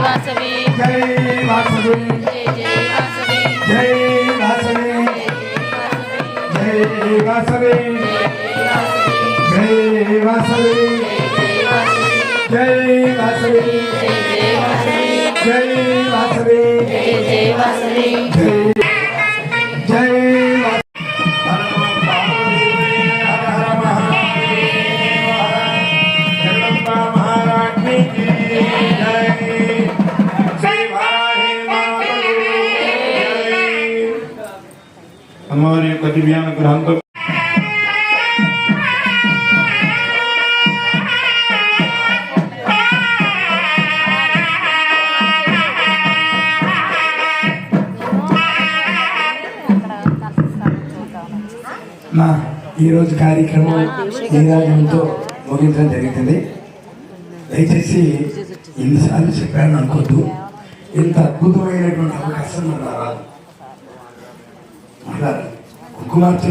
वासवी जय वासवी जय वासवी जय वासवी जय वासवी जय वासवी जय वासवी जय हमारे कदिव्यान ग्रंथ నా ఈరోజు కార్యక్రమం నీరాజనంతో ముగించడం జరుగుతుంది. దయచేసి ఎన్నిసార్లు చెప్పాను అనుకోద్దు, ఇంత అద్భుతమైనటువంటి అవకాశం నాకు రాదు. కుంకుమార్చన